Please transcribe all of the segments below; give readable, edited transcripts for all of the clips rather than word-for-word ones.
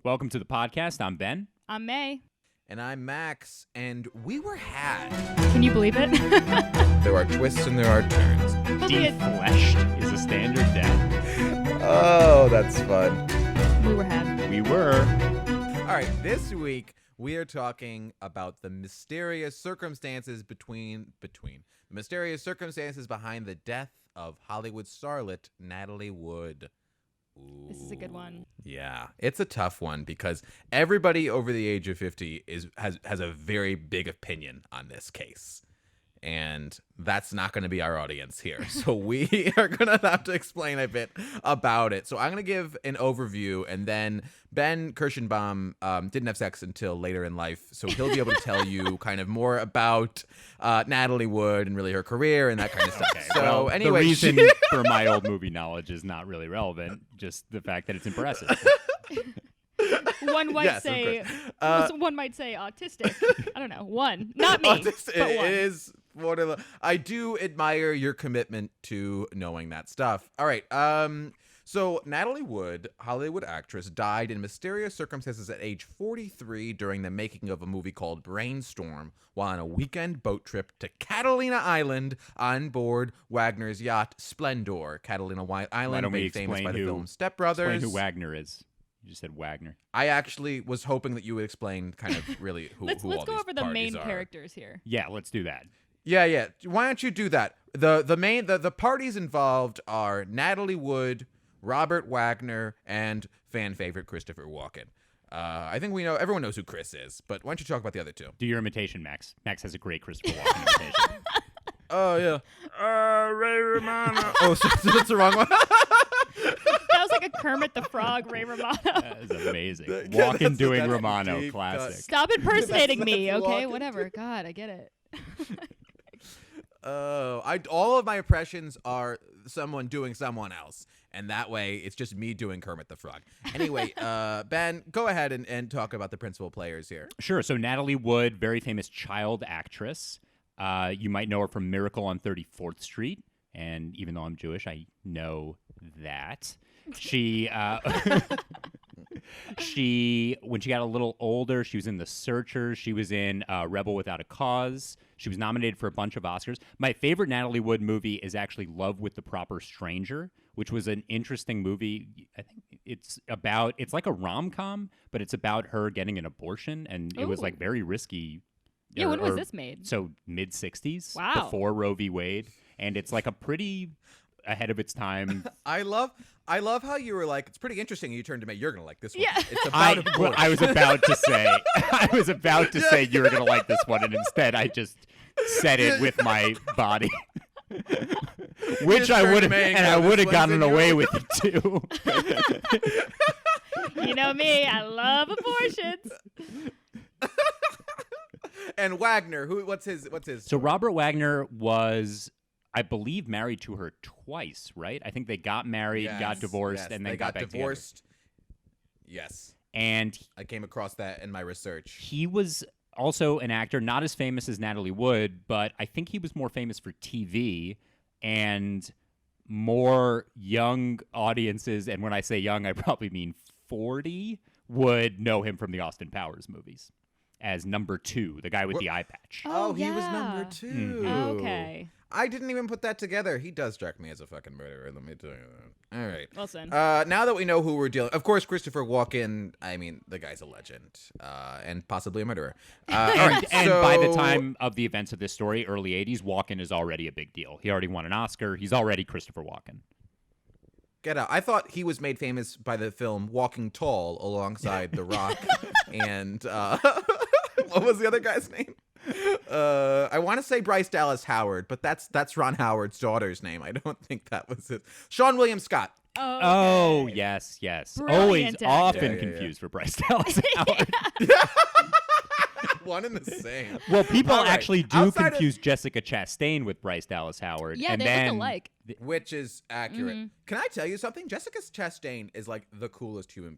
Welcome to the podcast. I'm Ben. I'm May. And I'm Max, and we were had. Can you believe it? There are twists and there are turns. Defleshed is a standard death. Oh, that's fun. We were had. We were. All right, this week we are talking about the mysterious circumstances behind the death of Hollywood starlet Natalie Wood. Ooh. This is a good one. Yeah, it's a tough one because everybody over the age of 50 has a very big opinion on this case. And that's not going to be our audience here. So we are going to have to explain a bit about it. So I'm going to give an overview, and then Ben Kirschenbaum didn't have sex until later in life. So he'll be able to tell you kind of more about Natalie Wood and really her career and that kind of stuff. Okay, So well, anyway, the reason for my old movie knowledge is not really relevant, just the fact that it's impressive. One might one might say autistic. I don't know. One, not me, but it one. is one of the. I do admire your commitment to knowing that stuff. All right. So Natalie Wood, Hollywood actress, died in mysterious circumstances at age 43 during the making of a movie called Brainstorm while on a weekend boat trip to Catalina Island on board Wagner's yacht Splendor. Catalina Island, made famous by the film Step Brothers. Explain who Wagner is. You just said Wagner. I actually was hoping that you would explain kind of really who Let's all go these over the main parties are. characters here. Yeah, let's do that. Yeah. Why don't you do that? The parties involved are Natalie Wood, Robert Wagner, and fan favorite Christopher Walken. I think everyone knows who Chris is, but why don't you talk about the other two? Do your imitation, Max. Max has a great Christopher Walken imitation. Oh yeah, Ray Romano. Oh, so that's the wrong one. That was like a Kermit the Frog, Ray Romano. That is amazing. Yeah, Walken doing that's Romano, deep classic. Stop impersonating That's me, okay? Walken. Whatever. God, I get it. All of my impressions are someone doing someone else, and that way it's just me doing Kermit the Frog. Anyway, Ben, go ahead and talk about the principal players here. Sure. So Natalie Wood, very famous child actress. You might know her from Miracle on 34th Street. And even though I'm Jewish, I know that. She, when she got a little older, she was in The Searchers. She was in Rebel Without a Cause. She was nominated for a bunch of Oscars. My favorite Natalie Wood movie is actually Love with the Proper Stranger, which was an interesting movie. I think it's like a rom-com, but it's about her getting an abortion, and it was like very risky. Yeah, when was this made? So mid-'60s, Wow. before Roe v. Wade, and it's like a pretty ahead of its time. I love how you were like, it's pretty interesting. You turned to me. You're gonna like this one. Yeah. It's about abortion. I was about to say you were gonna like this one, and instead I just said it with my body, which I would have, and I would have gotten away with it too. You know me, I love abortions. And Wagner, what's his? So Robert Wagner was, I believe, married to her twice, right? I think they got married, got divorced, and then they got back divorced. Together. Yes. And I came across that in my research. he was also an actor, not as famous as Natalie Wood, but I think he was more famous for TV and more young audiences. And when I say young, I probably mean 40 would know him from the Austin Powers movies as number 2, the guy with the eye patch. Oh, he was yeah. number 2. Mhm. Oh, okay. I didn't even put that together. He does strike me as a fucking murderer. Let me tell you that. All right. Listen. Now that we know who we're dealing, of course, Christopher Walken. I mean, the guy's a legend, and possibly a murderer. All right. And by the time of the events of this story, early 80s, Walken is already a big deal. He already won an Oscar. He's already Christopher Walken. Get out. I thought he was made famous by the film Walking Tall alongside The Rock and what was the other guy's name? I want to say Bryce Dallas Howard, but that's Ron Howard's daughter's name. I don't think that was it. Sean William Scott. Oh, Oh, okay. yes. Brilliant Always actor. often Yeah. confused for Bryce Dallas Howard. One and the same. Well, people All right. actually do Outside of- confuse Jessica Chastain with Bryce Dallas Howard. Yeah, and they then look alike. Which is accurate. Mm-hmm. Can I tell you something? Jessica Chastain is like the coolest human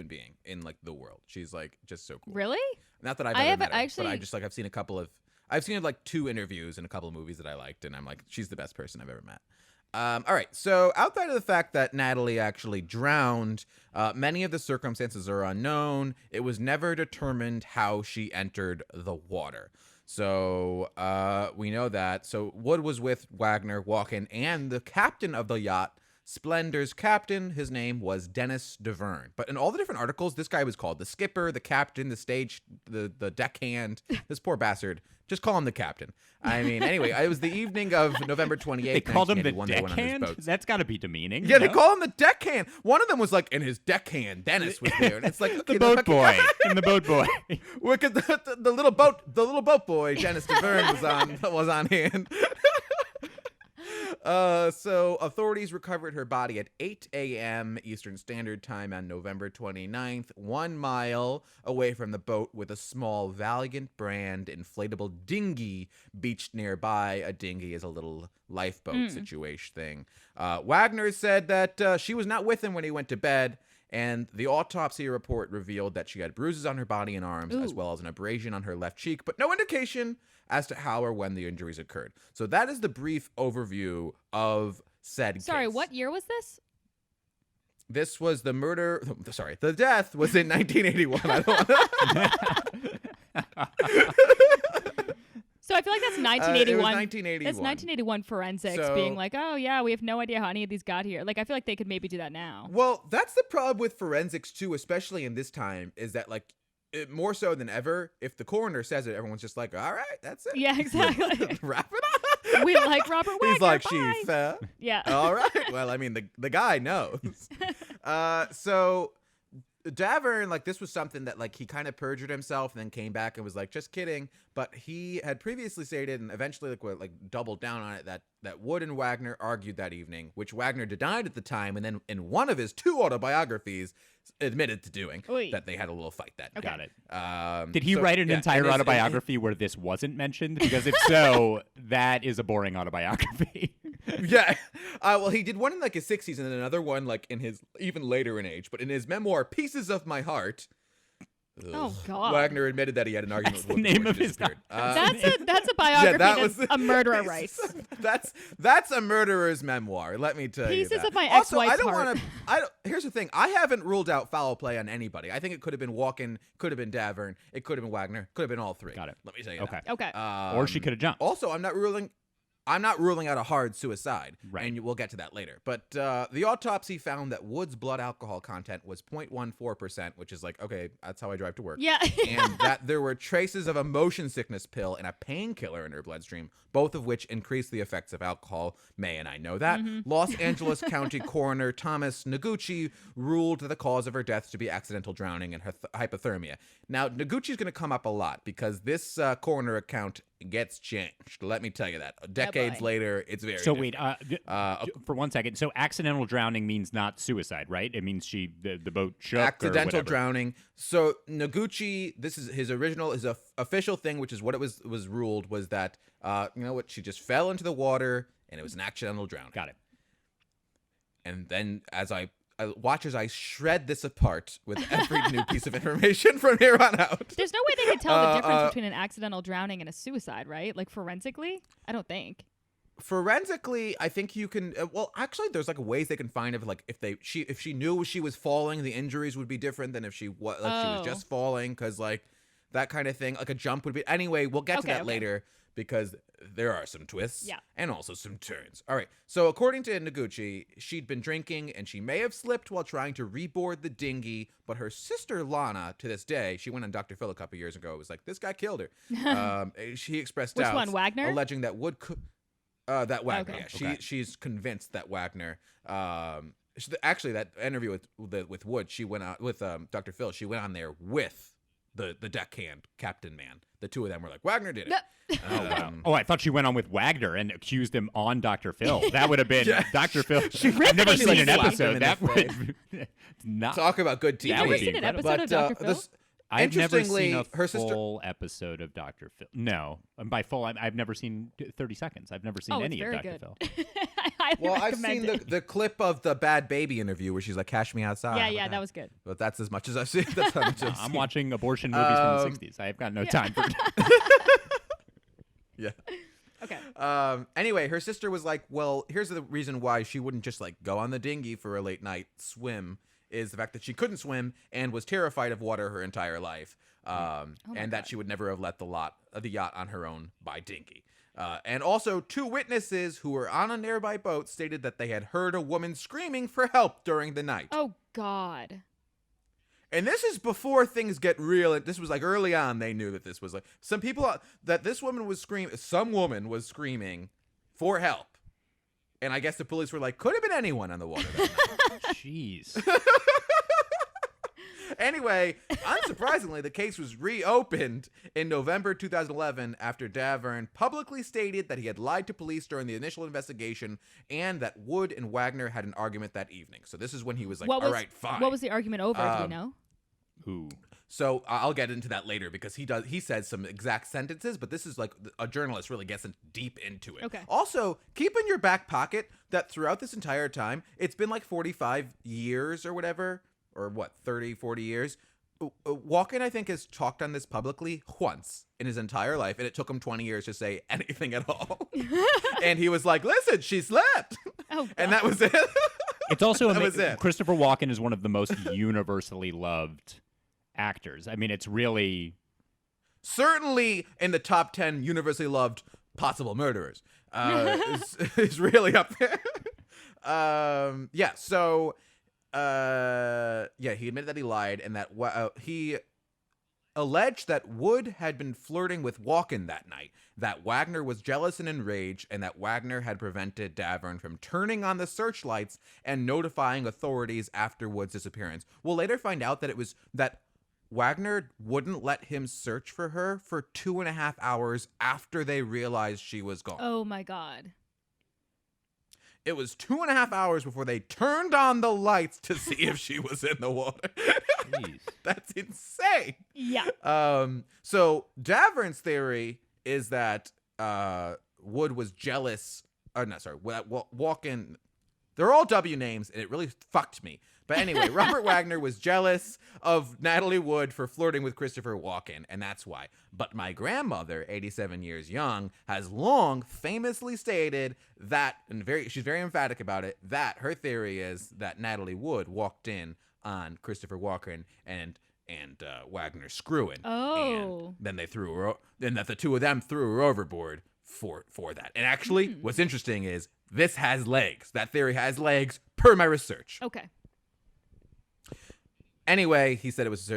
being in like the world. She's like just so cool. Really? Not that I've I ever haven't met her, actually- but I just like I've seen like 2 interviews and a couple of movies that I liked, and I'm like, she's the best person I've ever met. All right. So outside of the fact that Natalie actually drowned, many of the circumstances are unknown. It was never determined how she entered the water. So we know that. So Wood was with Wagner, Walken, and the captain of the yacht, Splendor's captain. His name was Dennis DeVerne. But in all the different articles, this guy was called the skipper, the captain, the deckhand. This poor bastard. Just call him the captain. I mean, anyway, it was the evening of November 28th, They called him the 1981. They went on his deckhand? boats. That's got to be demeaning. Yeah, no? they call him the deckhand. One of them was like, in his deckhand, Dennis was there, and it's like okay, the boat boy. And the boat boy. Look at the little boat boy, Dennis DeVerne was on hand. So authorities recovered her body at 8 a.m. Eastern Standard Time on November 29th, 1 mile away from the boat, with a small Valiant brand inflatable dinghy beached nearby. A dinghy is a little lifeboat situation thing. Wagner said that she was not with him when he went to bed, and the autopsy report revealed that she had bruises on her body and arms, as well as an abrasion on her left cheek, but no indication as to how or when the injuries occurred. So that is the brief overview of said case. Sorry, what year was this? This was the murder. Sorry, the death was in 1981. I don't So I feel like that's 1981. it was 1981. That's 1981 forensics being like, oh yeah, we have no idea how any of these got here. Like I feel like they could maybe do that now. Well, that's the problem with forensics too, especially in this time, is that like more so than ever, if the coroner says it, everyone's just like, all right, that's it. Yeah, exactly. Wrap it up. We like Robert Wagner. He's like, bye. she fell. Yeah. All right. Well, I mean, the guy knows. So Davern, like, this was something that, like, he kind of perjured himself and then came back and was like, just kidding. But he had previously stated and eventually, like doubled down on it that Wood and Wagner argued that evening, which Wagner denied at the time. And then in one of his 2 autobiographies, admitted to doing that they had a little fight that night. Got it. Did he write an entire autobiography where this wasn't mentioned? Because if so, that is a boring autobiography. Yeah. Well, he did one in like his 60s and then another one like in his even later in age. But in his memoir, Pieces of My Heart, oh God, Wagner admitted that he had an argument That's with the Wood name before of he his disappeared. that's a biography that that was a murderer writes. That's a murderer's memoir. Let me tell you. Pieces that. of my Also, ex-wife's I don't heart. want to. Here's the thing. I haven't ruled out foul play on anybody. I think it could have been Walken, could have been Davern, it could have been Wagner, could have been all 3. Got it. Let me tell you. Okay. That. Okay. Or she could have jumped. Also, I'm not ruling out a hard suicide, Right. and we'll get to that later. But the autopsy found that Wood's blood alcohol content was 0.14%, which is like, okay, that's how I drive to work. Yeah. And that there were traces of a motion sickness pill and a painkiller in her bloodstream, both of which increase the effects of alcohol. May and I know that. Los Angeles County Coroner Thomas Noguchi ruled the cause of her death to be accidental drowning and hypothermia. Now, Noguchi's going to come up a lot because this coroner account gets changed. Let me tell you that. Decades later, it's very So different. wait, for 1 second. So accidental drowning means not suicide, right? It means the boat shook. Accidental or drowning. So Noguchi, this is his official thing, which is what it was ruled, was that you know what, she just fell into the water and it was an accidental drowning. Got it. And then as I watch as I shred this apart with every new piece of information from here on out. There's no way they could tell the difference between an accidental drowning and a suicide, right? Like forensically? I don't think. Forensically, I think you can. Well, actually, there's like ways they can find if like if she knew she was falling, the injuries would be different than if she was just falling, because like that kind of thing, like a jump would be. Anyway, we'll get to that later because there are some twists and also some turns. All right. So according to Noguchi, she'd been drinking and she may have slipped while trying to reboard the dinghy, but her sister Lana, to this day, she went on Dr. Phil a couple years ago, was like, this guy killed her. She expressed doubts. Which one, Wagner? Alleging that Wood could. That Wagner, Okay. She's convinced that Wagner. Actually, that interview with Wood, she went out with Dr. Phil. She went on there with the deckhand captain man. The two of them were like, Wagner did it. Oh, I thought she went on with Wagner and accused him on Dr. Phil. That would have been Dr. Phil. I've never seen an episode. That would not talk about good TV. Did you ever see an episode of Dr. Phil? I've never seen a her sister... full episode of Dr. Phil. No, and by full, I've never seen 30 seconds. I've never seen any of Dr. Good. Phil. I've seen the clip of the Bad Baby interview where she's like, "Cash me outside." Yeah, that was good. But that's as much as I've seen. That's how much I'm watching abortion movies from the 60s. I've got no time for it. Yeah. Okay. Anyway, her sister was like, well, here's the reason why she wouldn't just like go on the dinghy for a late night swim is the fact that she couldn't swim and was terrified of water her entire life. And that she would never have let the yacht on her own by dinghy. And also, 2 witnesses who were on a nearby boat stated that they had heard a woman screaming for help during the night. Oh, God. And this is before things get real. This was like early on. They knew that this was like some woman was screaming for help. And I guess the police were like, could have been anyone on the water that night. Jeez. Anyway, unsurprisingly, the case was reopened in November 2011 after Davern publicly stated that he had lied to police during the initial investigation and that Wood and Wagner had an argument that evening. So this is when he was like, all right, fine. What was the argument over? Do you know? Ooh. So I'll get into that later because he says some exact sentences, but this is like a journalist really gets deep into it. Okay. Also, keep in your back pocket that throughout this entire time, it's been like 45 years or whatever, or what, 30, 40 years. Walken, I think, has talked on this publicly once in his entire life, and it took him 20 years to say anything at all. And he was like, listen, she slept. Oh, and that was it. It's also amazing. Christopher Walken is one of the most universally loved actors. I mean, it's really... Certainly in the top 10 universally loved possible murderers. Is really up there. He admitted that he lied and that he alleged that Wood had been flirting with Walken that night, that Wagner was jealous and enraged, and that Wagner had prevented Davern from turning on the searchlights and notifying authorities after Wood's disappearance. We'll later find out that it was that Wagner wouldn't let him search for her for 2.5 hours after they realized she was gone. Oh, my God. It was 2.5 hours before they turned on the lights to see if she was in the water. Jeez. That's insane. Yeah. So Davern's theory is that Wood was jealous. Walken. They're all W names, and it really fucked me. But anyway, Robert Wagner was jealous of Natalie Wood for flirting with Christopher Walken, and that's why. But my grandmother, 87 years young, has long famously stated that, and she's very emphatic about it, that her theory is that Natalie Wood walked in on Christopher Walken and Wagner screwing. Oh. And then they threw her, and that the two of them threw her overboard for that. And actually, what's interesting is this has legs. That theory has legs per my research. Okay. Anyway, he said it was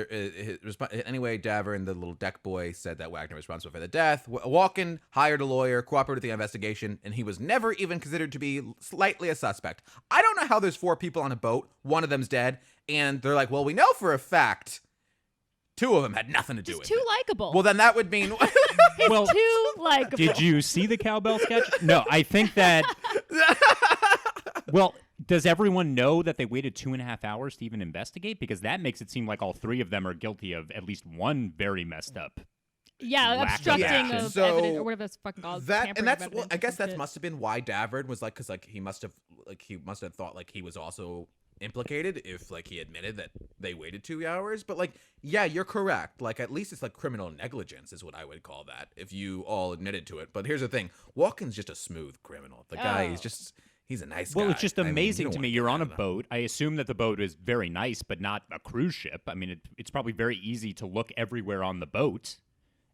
anyway, Davern, the little deck boy, said that Wagner was responsible for the death. Walken hired a lawyer, cooperated with the investigation, and he was never even considered to be slightly a suspect. I don't know how there's 4 people on a boat, one of them's dead, and they're like, well, we know for a fact 2 of them had nothing to do with it. He's too likable. Well, then that would mean... Well, too likable. Did you see the cowbell sketch? No, I think that... Well, does everyone know that they waited 2.5 hours to even investigate? Because that makes it seem like all 3 of them are guilty of at least one very messed up. Yeah, lack of obstructing action. of So evidence or whatever that's fucking called. I guess that must have been why Davern was like, because like he must have thought like he was also implicated if like he admitted that they waited 2 hours. But like, yeah, you're correct. Like at least it's like criminal negligence is what I would call that if you all admitted to it. But here's the thing: Walken's just a smooth criminal. The guy he's a nice guy. Well, it's just amazing to me. You're on a boat. I assume that the boat is very nice, but not a cruise ship. I mean, it's probably very easy to look everywhere on the boat.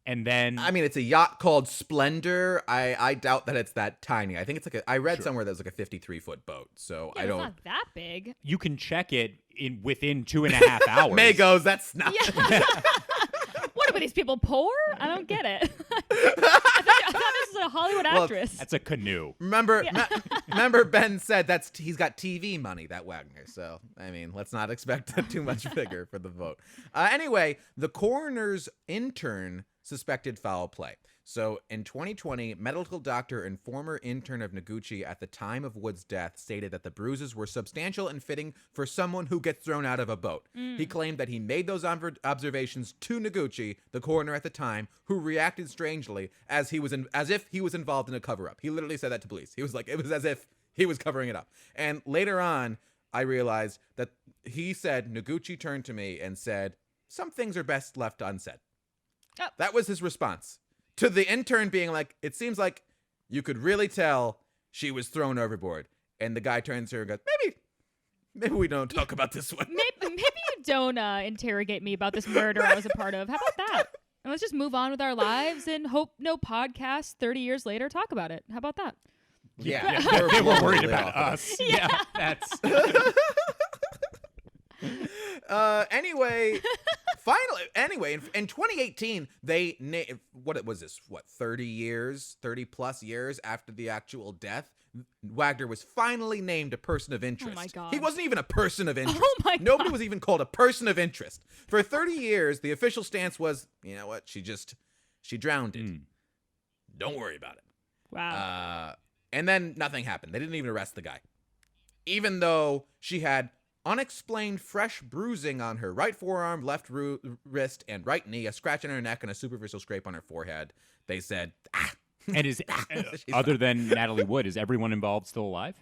And then... I mean, it's a yacht called Splendor. I doubt that it's that tiny. I think it's like I read somewhere that was like a 53-foot boat. So yeah, I don't... It's not that big. You can check it within 2.5 hours. May goes, that's not... Yeah. What are these people poor? I don't get it. I thought this was a Hollywood actress. That's a canoe. Remember, remember Ben said he's got TV money, that Wagner. So, I mean, let's not expect too much bigger for the vote. Anyway, the coroner's intern suspected foul play. So in 2020, medical doctor and former intern of Noguchi at the time of Wood's death stated that the bruises were substantial and fitting for someone who gets thrown out of a boat. He claimed that he made those observations to Noguchi, the coroner at the time, who reacted strangely as if he was involved in a cover-up. He literally said that to police. He was like, it was as if he was covering it up. And later on, I realized that he said, Noguchi turned to me and said, some things are best left unsaid. Oh. That was his response to the intern being like, it seems like You could really tell she was thrown overboard. And the guy turns to her and goes, maybe we don't talk about this one. Maybe you don't interrogate me about this murder I was a part of. How about that? And let's just move on with our lives and hope no podcast 30 years later talk about it. How about that? Yeah. They were worried about us. Yeah, that's... Anyway, in 2018, what was this? 30 plus years after the actual death, Wagner was finally named a person of interest. Oh my God. He wasn't even a person of interest. Oh my God. Nobody was even called a person of interest. For 30 years, the official stance was, you know what? She drowned it. Don't worry about it. Wow. And then nothing happened. They didn't even arrest the guy. Even though she had unexplained fresh bruising on her right forearm, left wrist, and right knee, a scratch on her neck, and a superficial scrape on her forehead. They said, And is other than Natalie Wood, is everyone involved still alive?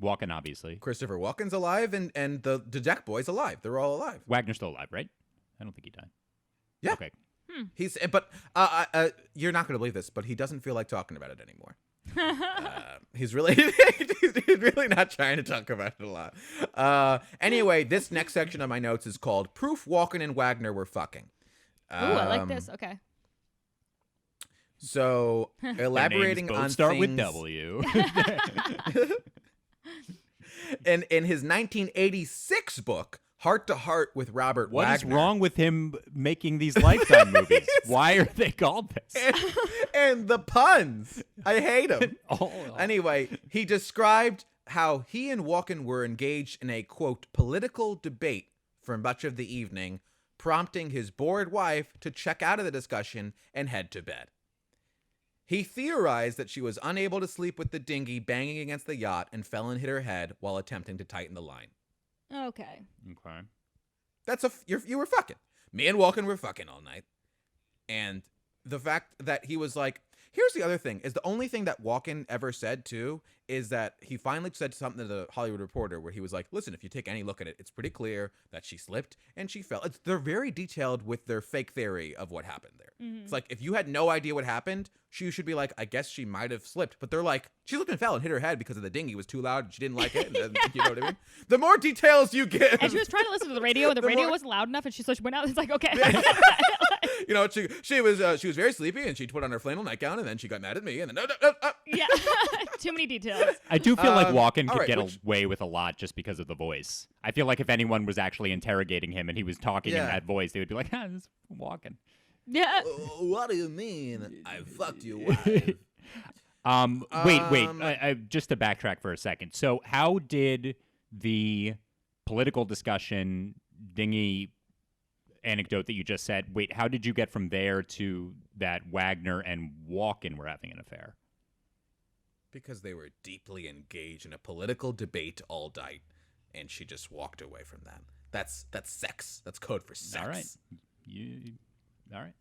Walken, obviously. Christopher Walken's alive, and the deck boy's alive. They're all alive. Wagner's still alive, right? I don't think he died. Yeah. Okay. But you're not going to believe this, but he doesn't feel like talking about it anymore. He's really not trying to talk about it a lot. Anyway, this next section of my notes is called Proof Walken and Wagner Were Fucking. Ooh, I like this. Okay. So, elaborating Their names both on start things, with W. in his 1986 book, Heart to Heart with Robert What is Wagner. wrong with him making these Lifetime movies? Why are they called this? And the puns. I hate them. Oh. Anyway, he described how he and Walken were engaged in a, quote, political debate for much of the evening, prompting his bored wife to check out of the discussion and head to bed. He theorized that she was unable to sleep with the dinghy banging against the yacht and fell and hit her head while attempting to tighten the line. Okay. Okay. You were fucking. Me and Walken were fucking all night. And the fact that he was like, here's the other thing, is the only thing that Walken ever said too is that he finally said something to the Hollywood Reporter where he was like, listen, if you take any look at it, it's pretty clear that she slipped and she fell. They're very detailed with their fake theory of what happened there. Mm-hmm. It's like, if you had no idea what happened, you should be like, I guess she might have slipped. But they're like, she slipped and fell and hit her head because of the dinghy was too loud and she didn't like it. And you know what I mean? The more details you give. And she was trying to listen to the radio and the radio wasn't loud enough and she went out. It's like, okay. You know, she was very sleepy and she put on her flannel nightgown and then she got mad at me and then Yeah. Too many details. I do feel like Walken could right, get away with a lot just because of the voice. I feel like if anyone was actually interrogating him and he was talking in that voice, they would be like, this is Walken. Yeah. What do you mean? I fucked your wife. Wait. Just to backtrack for a second. So how did the political discussion dinghy anecdote that you just said, how did you get from there to that Wagner and Walken were having an affair? Because they were deeply engaged in a political debate all night, and she just walked away from that. That's sex. That's code for sex. All right. All right.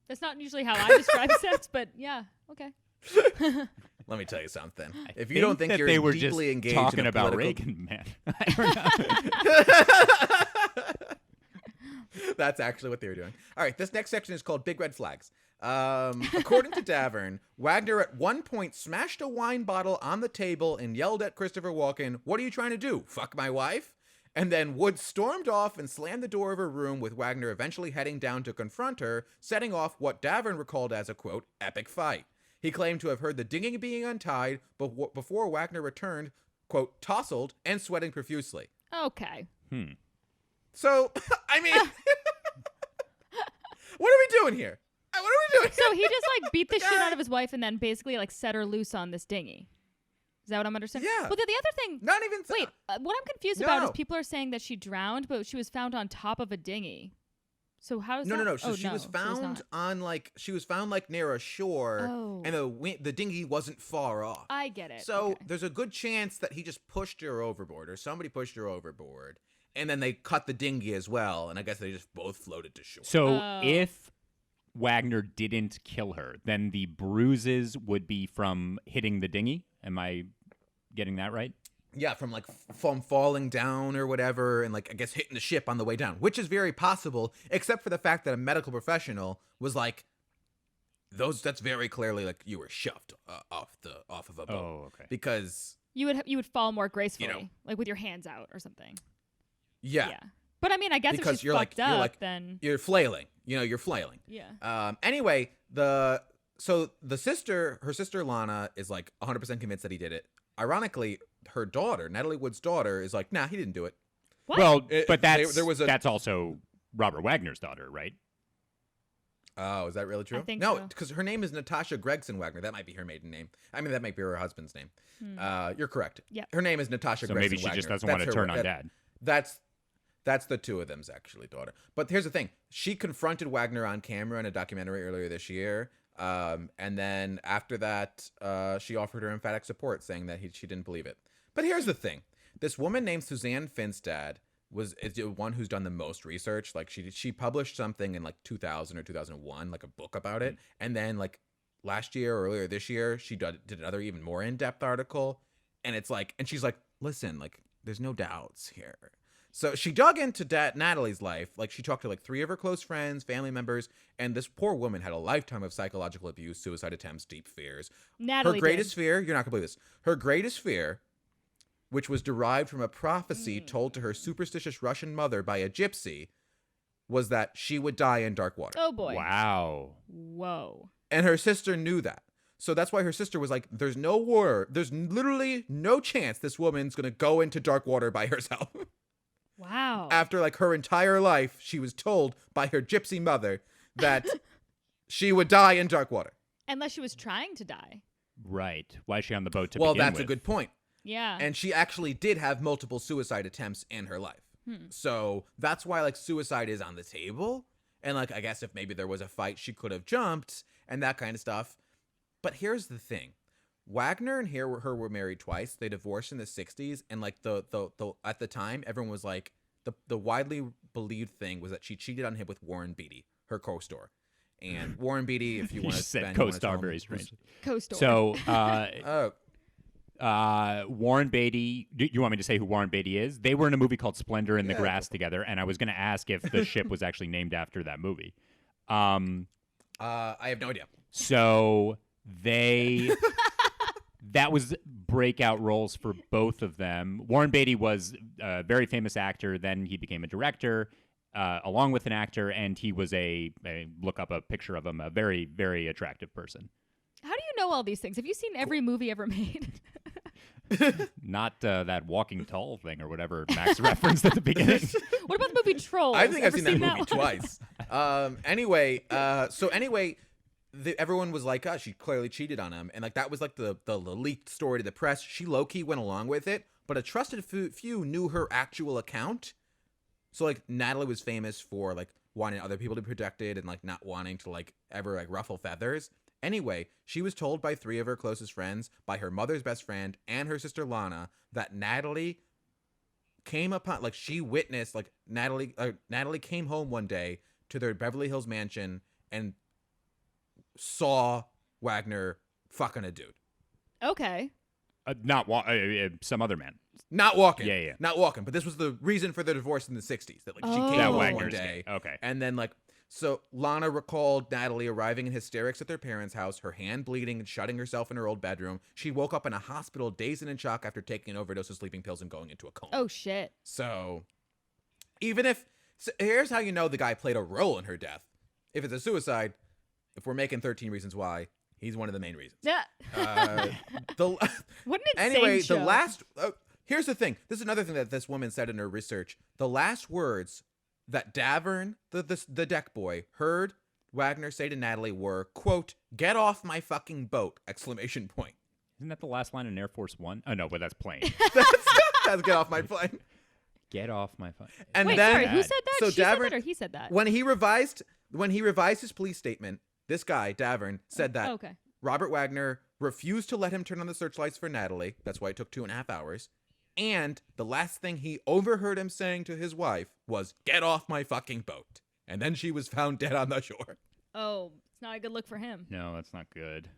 That's not usually how I describe sex, but yeah, okay. Let me tell you something. If you think don't think that you're they were deeply just engaged talking in a about political... Reagan, man. I don't know. That's actually what they were doing. All right, this next section is called Big Red Flags. According to Davern, Wagner at one point smashed a wine bottle on the table and yelled at Christopher Walken, "What are you trying to do? Fuck my wife?" And then Wood stormed off and slammed the door of her room, with Wagner eventually heading down to confront her, setting off what Davern recalled as a, quote, epic fight. He claimed to have heard the dinghy being untied before Wagner returned, quote, tousled and sweating profusely. Okay. So, I mean, what are we doing here? What are we doing? So he just beat the shit out of his wife and then basically set her loose on this dinghy. Is that what I'm understanding? Yeah. Well, the other thing. Not even. Wait, what I'm confused about is people are saying that she drowned, but she was found on top of a dinghy. So how does that? No. She was found she was found near a shore, and the dinghy wasn't far off. I get it. So there's a good chance that he just pushed her overboard, or somebody pushed her overboard, and then they cut the dinghy as well, and I guess they just both floated to shore. So if Wagner didn't kill her, then the bruises would be from hitting the dinghy. Am I getting that right? Yeah, from falling down or whatever, and I guess hitting the ship on the way down, which is very possible, except for the fact that a medical professional was like, that's very clearly like you were shoved off of a boat. Oh, okay. Because You would fall more gracefully, like with your hands out or something. yeah. But I mean, I guess Because if she's you're fucked like, up, then you're flailing. You're flailing. yeah. Anyway, so her sister Lana is like 100% convinced that he did it. Ironically, her daughter, Natalie Wood's daughter, is like, nah, he didn't do it. What? Well, It- but that's there was a- that's also Robert Wagner's daughter, right? Oh, is that really true? I think no, so. because her name is Natasha Gregson Wagner. That might be her maiden name. I mean, that might be her husband's name. You're correct. Yep. Her name is Natasha So Gregson maybe she Wagner. just doesn't That's want to her turn wa- on that- dad. That's the two of them's actually daughter. But here's the thing: she confronted Wagner on camera in a documentary earlier this year, and then after that, she offered her emphatic support, saying that she didn't believe it. But here's the thing: this woman named Suzanne Finstad is the one who's done the most research. Like she published something in like 2000 or 2001, like a book about it, and then like last year or earlier this year, she did another even more in-depth article, and it's like, and she's like, listen, like there's no doubts here. So she dug into Natalie's life. Like she talked to like 3 of her close friends, family members, and this poor woman had a lifetime of psychological abuse, suicide attempts, deep fears. Natalie Her greatest fear, you're not gonna believe this. Her greatest fear, which was derived from a prophecy told to her superstitious Russian mother by a gypsy, was that she would die in dark water. Oh boy. Wow. Whoa. And her sister knew that. So that's why her sister was like, there's no water. There's literally no chance this woman's gonna go into dark water by herself. Wow. After like her entire life, she was told by her gypsy mother that she would die in dark water. Unless she was trying to die. Right. Why is she on the boat to Well, begin that's with? a good point. Yeah. And she actually did have multiple suicide attempts in her life. So that's why like suicide is on the table. And like, I guess if maybe there was a fight, she could have jumped and that kind of stuff. But here's the thing. Wagner and her were married twice. They divorced in the 60s. And like the at the time, everyone was like, the widely believed thing was that she cheated on him with Warren Beatty, her co-star. And Warren Beatty, if you You want to just said spend, you wanna co-star tell him very who's- strangely. Co-store. So, Oh, Warren Beatty. Do you want me to say who Warren Beatty is? They were in a movie called Splendor in the Yeah, Grass together, and I was going to ask if the ship was actually named after that movie. I have no idea. So that was breakout roles for both of them. Warren Beatty was a very famous actor. Then he became a director, along with an actor, and he was look up a picture of him, a very, very attractive person. How do you know all these things? Have you seen every movie ever made? Not that Walking Tall thing or whatever Max referenced at the beginning. What about the movie Trolls? I think I've Ever seen that movie one? twice. Anyway, everyone was like, oh, she clearly cheated on him. And like that was like the leaked story to the press. She low-key went along with it, but a trusted few knew her actual account. So like Natalie was famous for like wanting other people to be protected and like not wanting to like ever like ruffle feathers. Anyway, she was told by 3 of her closest friends, by her mother's best friend and her sister Lana, that Natalie came upon, like she witnessed, like Natalie came home one day to their Beverly Hills mansion and saw Wagner fucking a dude. Okay. Not some other man. Not walking. Yeah. Not walking. But this was the reason for the divorce in the 60s. That like she came That home one Wagner's day. Okay. And then like, so Lana recalled Natalie arriving in hysterics at their parents' house, her hand bleeding and shutting herself in her old bedroom. She woke up in a hospital dazed and in shock after taking an overdose of sleeping pills and going into a coma. Oh shit. So here's how you know the guy played a role in her death. If it's a suicide, if we're making 13 Reasons Why, he's one of the main reasons. Yeah. What an insane Anyway, show. the last. Here's the thing. This is another thing that this woman said in her research. The last words that Davern, the deck boy, heard Wagner say to Natalie were, quote, "Get off my fucking boat!" Exclamation point. Isn't that the last line in Air Force One? Oh no, but that's plane. That's get off my plane. Get off my phone. And Wait, then sorry, who said that? So She said Davern, that or he said that? when he revised his police statement, this guy Davern said that Okay. Robert Wagner refused to let him turn on the searchlights for Natalie. That's why it took 2.5 hours. And the last thing he overheard him saying to his wife was, "Get off my fucking boat." And then she was found dead on the shore. Oh, it's not a good look for him. No, that's not good.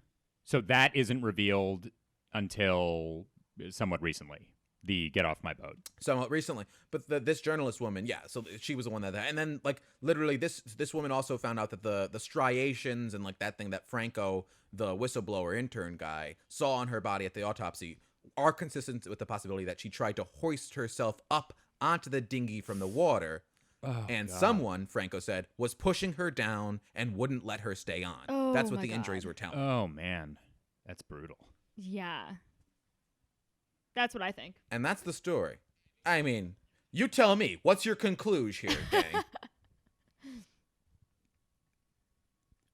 So that isn't revealed until somewhat recently. the get off my boat. Somewhat recently, but this journalist woman, yeah, so she was the one that, and then like literally this woman also found out that the striations and like that thing that Franco, the whistleblower intern guy, saw on her body at the autopsy are consistent with the possibility that she tried to hoist herself up onto the dinghy from the water, and God. someone, Franco said, was pushing her down and wouldn't let her stay on. Oh, That's what my the injuries God. were telling. Oh man, that's brutal. Yeah. That's what I think. And that's the story. I mean, you tell me, what's your conclusion here, gang?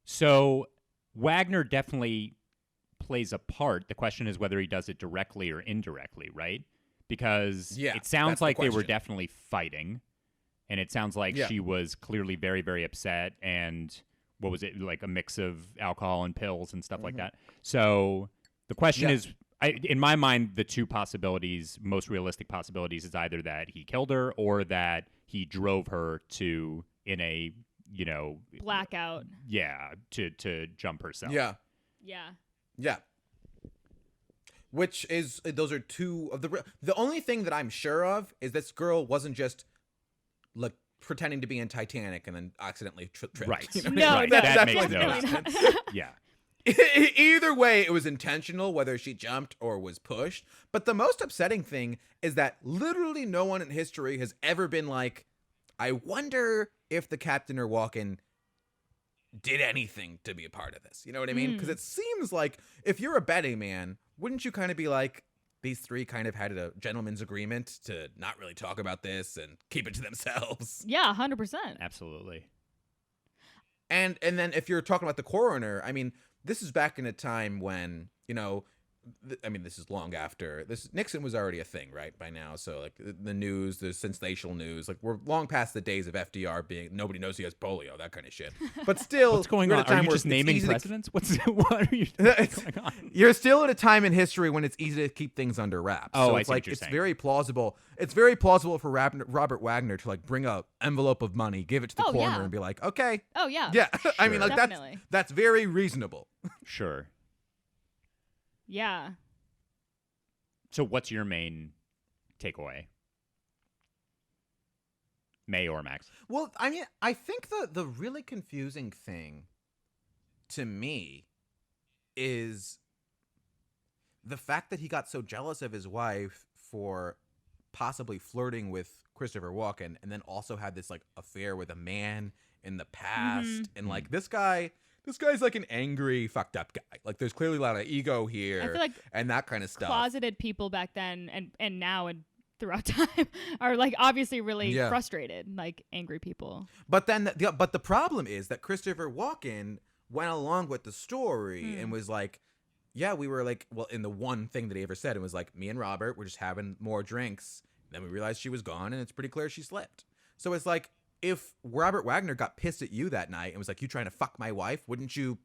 So Wagner definitely plays a part. The question is whether he does it directly or indirectly, right? Because Yeah, it sounds that's the like they were question. definitely fighting, and it sounds like Yeah. she was clearly very, very upset. And what was it, like a mix of alcohol and pills and stuff like that? So the question Yeah. is, in my mind, the two possibilities, most realistic possibilities, is either that he killed her or that he drove her to in a Blackout. yeah, to jump herself. Yeah. Yeah. Yeah. Which is, those are two of the only thing that I'm sure of is this girl wasn't just like pretending to be in Titanic and then accidentally tripped. Right. You know? No, Right. no, That that's makes like no the definitely sense. not. Yeah. Either way, it was intentional, whether she jumped or was pushed. But the most upsetting thing is that literally no one in history has ever been like, I wonder if the captain or Walken did anything to be a part of this. You know what I mean? Because it seems like if you're a betting man, wouldn't you kind of be like, these three kind of had a gentleman's agreement to not really talk about this and keep it to themselves? Yeah, 100%. Absolutely. And then if you're talking about the coroner, I mean, this is back in a time when, you know, this is long after Nixon was already a thing, right, by now. So like the news, the sensational news, like we're long past the days of FDR being nobody knows he has polio, that kind of shit. But still, What's going we're on? at a time Are you where just it's naming easy to- presidents? What are you what's going on? You're still in a time in history when it's easy to keep things under wraps. Oh, so I it's see what like you're it's saying. very plausible. It's very plausible for Robert Wagner to like bring a envelope of money, give it to the Oh, coroner, yeah. and be like, okay, Oh, yeah. yeah. I mean, Sure. like Definitely. that's very reasonable. Sure. Yeah. So what's your main takeaway? May or Max? Well, I mean, I think the really confusing thing to me is the fact that he got so jealous of his wife for possibly flirting with Christopher Walken and then also had this like affair with a man in the past. And like this guy's like an angry, fucked up guy. Like there's clearly a lot of ego here I feel like and that kind of stuff. closeted people back then and now and throughout time are like obviously really Yeah. frustrated, like angry people. But then, but the problem is that Christopher Walken went along with the story and was like, yeah, we were like, well, in the one thing that he ever said, it was like, me and Robert were just having more drinks. Then we realized she was gone and it's pretty clear she slipped. So it's like, if Robert Wagner got pissed at you that night and was like, you trying to fuck my wife, wouldn't you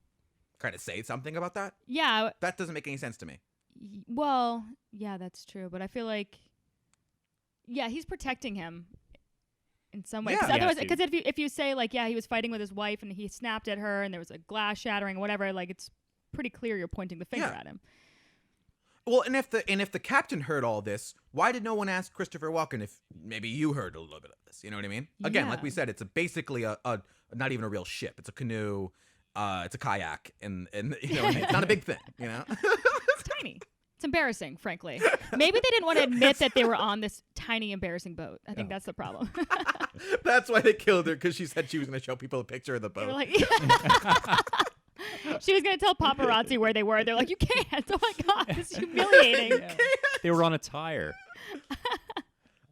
kind of say something about that? Yeah. That doesn't make any sense to me. Well, yeah, that's true. But I feel like, yeah, he's protecting him in some way. Yeah. Because He otherwise, has to. because if you say like, yeah, he was fighting with his wife and he snapped at her and there was a glass shattering, whatever, like it's pretty clear you're pointing the finger Yeah. at him. Well, and if the captain heard all this, why did no one ask Christopher Walken if maybe you heard a little bit of this? You know what I mean? Again, like Yeah. we said, it's basically a not even a real ship. It's a canoe, it's a kayak, and you know, it's not a big thing. You know? It's tiny. It's embarrassing, frankly. Maybe they didn't want to admit that they were on this tiny, embarrassing boat. I think that's the problem. That's why they killed her, because she said she was going to show people a picture of the They were boat. like, she was going to tell paparazzi where they were. They're like, you can't. Oh my God, this is humiliating. They were on a tire.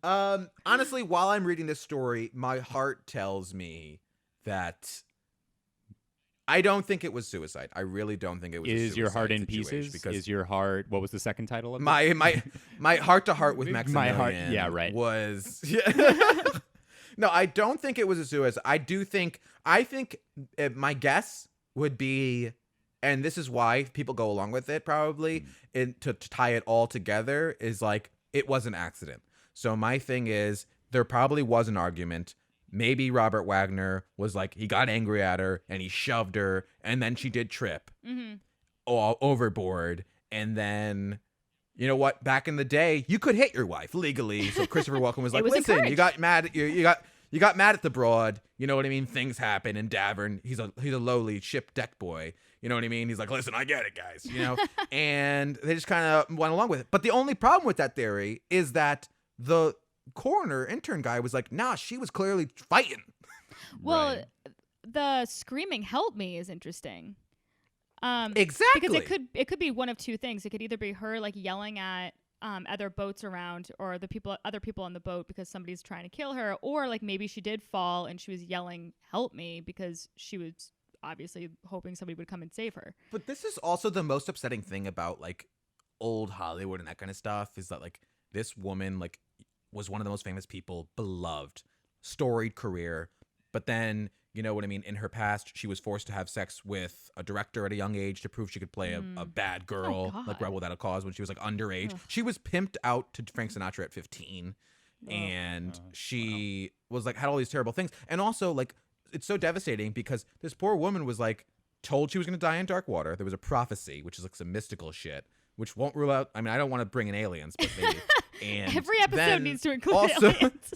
Honestly, while I'm reading this story, my heart tells me that I don't think it was suicide. I really don't think it was. Is a your heart suicide in situation pieces? Because Is your heart? What was the second title of it? my heart to heart with Maximilian. My heart- yeah, right. Was no, I don't think it was a suicide. I think my guess would be, and this is why people go along with it probably, and to tie it all together is like it was an accident. So my thing is there probably was an argument. Maybe Robert Wagner was like, he got angry at her and he shoved her and then she did trip all overboard. And then you know what? Back in the day, you could hit your wife legally. So Christopher Walken was like, was listen, you encouraged. got mad at you got mad at the broad. You know what I mean? Things happen. And Davern, he's a lowly ship deck boy. You know what I mean? He's like, listen, I get it, guys. You know, and they just kind of went along with it. But the only problem with that theory is that the coroner intern guy was like, nah, she was clearly fighting. Well, Right. the screaming "Help me" is interesting. Exactly. Because it could be one of two things. It could either be her like yelling at other boats around, or other people on the boat because somebody's trying to kill her, or like maybe she did fall and she was yelling "Help me" because she was obviously hoping somebody would come and save her. But this is also the most upsetting thing about like old Hollywood and that kind of stuff is that like this woman like was one of the most famous people, beloved, storied career. But then, you know what I mean? In her past, she was forced to have sex with a director at a young age to prove she could play a bad girl, like God. Rebel Without a Cause, when she was like underage. Ugh. She was pimped out to Frank Sinatra at 15. And she was like, had all these terrible things. And also, like, it's so devastating because this poor woman was like told she was going to die in dark water. There was a prophecy, which is like some mystical shit, which won't rule out. I mean, I don't want to bring in aliens, but maybe. And Every episode then needs to include also, aliens.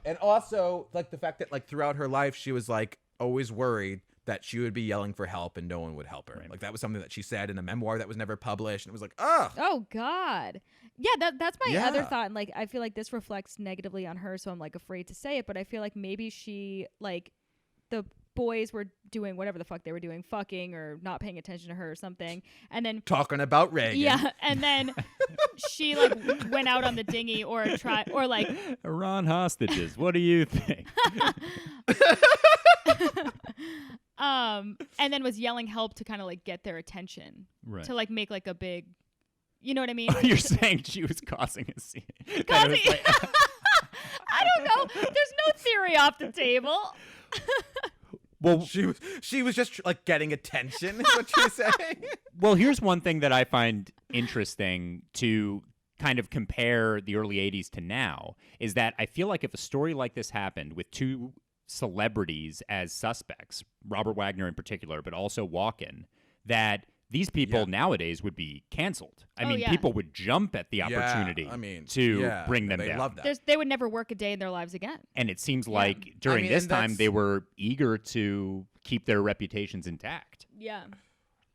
and also like the fact that like throughout her life, she was like always worried that she would be yelling for help and no one would help her. Right. Like that was something that she said in a memoir that was never published. And it was like, ugh. Oh God. Yeah, that's my other Yeah. thought. And like I feel like this reflects negatively on her, so I'm like afraid to say it, but I feel like maybe she like the boys were doing whatever the fuck they were doing, fucking or not paying attention to her or something. And then Talking about Reagan. yeah, and then she like went out on the dinghy or like Iran hostages. What do you think? and then was yelling help to kind of like get their attention. Right. To like make like a big, you know what I mean? You're saying she was causing a scene. That it Causing- was like- I don't know. There's no theory off the table. well, She was just like getting attention, is what you're saying. well, here's one thing that I find interesting to kind of compare the early 80s to now is that I feel like if a story like this happened with two celebrities as suspects, Robert Wagner in particular, but also Walken, that these people nowadays would be canceled. I mean, yeah. people would jump at the opportunity to bring them they down. love that. They would never work a day in their lives again. And it seems like during mean, this and time, that's- they were eager to keep their reputations intact. Yeah.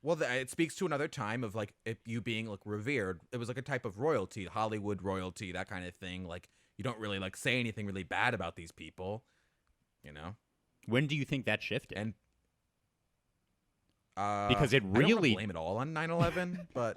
Well, it speaks to another time of like you being like revered. It was like a type of royalty, Hollywood royalty, that kind of thing. Like you don't really like say anything really bad about these people, you know. When do you think that shifted? And because it I don't wanna really blame it all on 9/11, but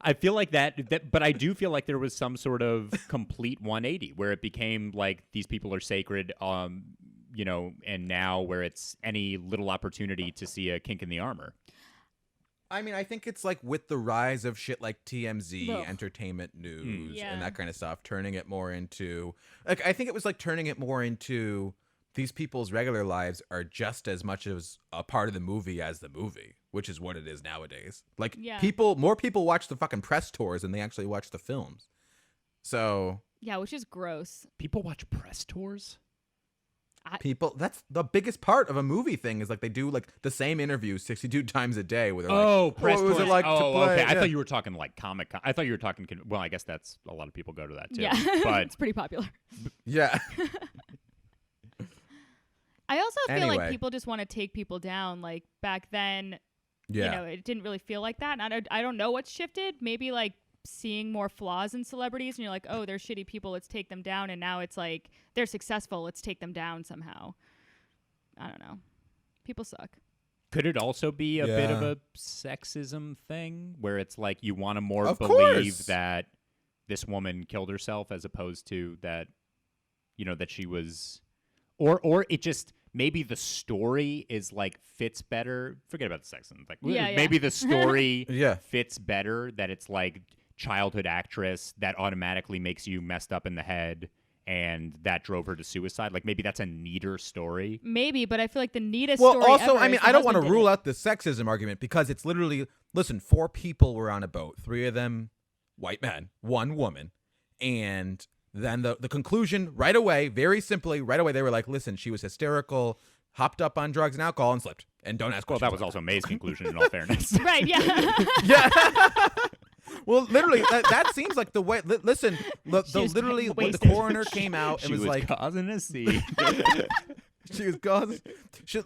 I feel like that, but I do feel like there was some sort of complete 180 where it became like these people are sacred, you know, and now where it's any little opportunity to see a kink in the armor. I mean, I think it's like with the rise of shit like TMZ, Ugh. entertainment news, Yeah. and that kind of stuff, turning it more into like I think it was like turning it more into these people's regular lives are just as much as a part of the movie as the movie, which is what it is nowadays. Like Yeah. more people watch the fucking press tours than they actually watch the films. So Yeah, which is gross. People watch press tours. people, that's the biggest part of a movie thing is like they do like the same interviews 62 times a day where they're like, Press what was tours. it like to play? Okay. I Yeah. thought you were talking like Comic-Con. I thought you were talking. Well, I guess that's a lot of people go to that too. Yeah. But It's pretty popular. Yeah. I also feel like Anyway. people just want to take people down. Like back then, Yeah. you know, it didn't really feel like that. And I don't know what's shifted. Maybe like seeing more flaws in celebrities and you're like, oh, they're shitty people. Let's take them down. And now it's like they're successful. Let's take them down somehow. I don't know. People suck. could it also be a bit of Yeah. a sexism thing where it's like you want to more Of believe course. that this woman killed herself as opposed to that, you know, that she was, or it just maybe the story is like fits better. Forget about the sexism. Like Yeah, maybe the story Yeah. fits better that it's like childhood actress that automatically makes you messed up in the head and that drove her to suicide. Like maybe that's a neater story. Maybe, but I feel like the neatest Well, story also, ever I is mean, the I don't want to husband did rule it. out the sexism argument because it's literally, listen, 4 people were on a boat, 3 of them white men, 1 woman. And then the conclusion right away, very simply, right away, they were like, listen, she was hysterical. hopped up on drugs and alcohol and slipped. And don't ask Well, questions. that was also May's conclusion, in all fairness. Right, yeah. Yeah. Well, literally, that seems like the way. Listen, literally, when the wasted. coroner came out and She was like, causing a scene. she was causing.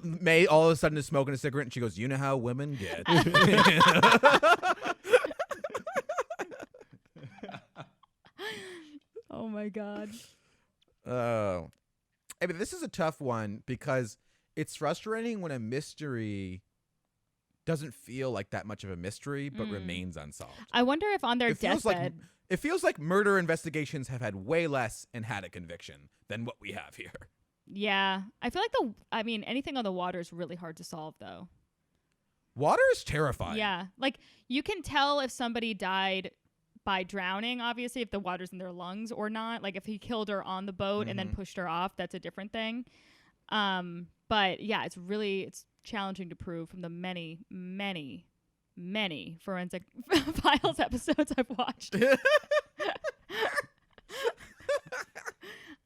May all of a sudden is smoking a cigarette, and she goes, "You know how women get." Oh my God. Oh, I mean, this is a tough one because it's frustrating when a mystery doesn't feel like that much of a mystery, but remains unsolved. I wonder if on their deathbed. It feels like murder investigations have had way less and had a conviction than what we have here. Yeah. I feel like anything on the water is really hard to solve, though. Water is terrifying. Yeah. Like, you can tell if somebody died by drowning, obviously, if the water's in their lungs or not. Like, if he killed her on the boat and then pushed her off, that's a different thing. But yeah, it's challenging to prove from the many, many, many forensic files episodes I've watched.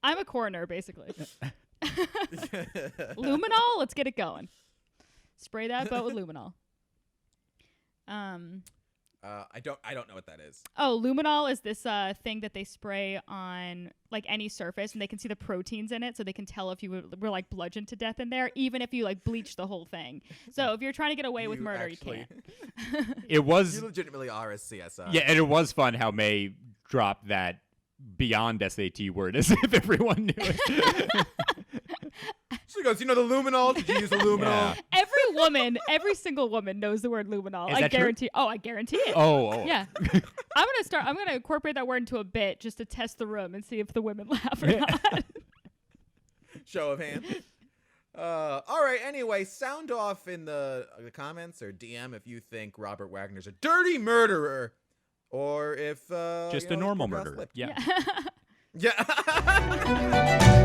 I'm a coroner, basically. Luminol, let's get it going. Spray that boat with luminol. I don't know what that is. Oh, luminol is this thing that they spray on like any surface, and they can see the proteins in it, so they can tell if you were like bludgeoned to death in there, even if you like bleach the whole thing. So if you're trying to get away with murder, you can't. It was You legitimately are a CSI. Yeah, and it was fun how May dropped that beyond SAT word as if everyone knew it. She goes, "You know the luminol? Did you use the luminol?" Yeah. Every single woman knows the word luminol. Is I that true? guarantee. Oh, I guarantee it. Oh. Yeah. I'm gonna incorporate that word into a bit just to test the room and see if the women laugh or not. Show of hands. All right. Anyway, sound off in the comments or DM if you think Robert Wagner's a dirty murderer, or if Just a normal murderer. slipped. Yeah. Yeah.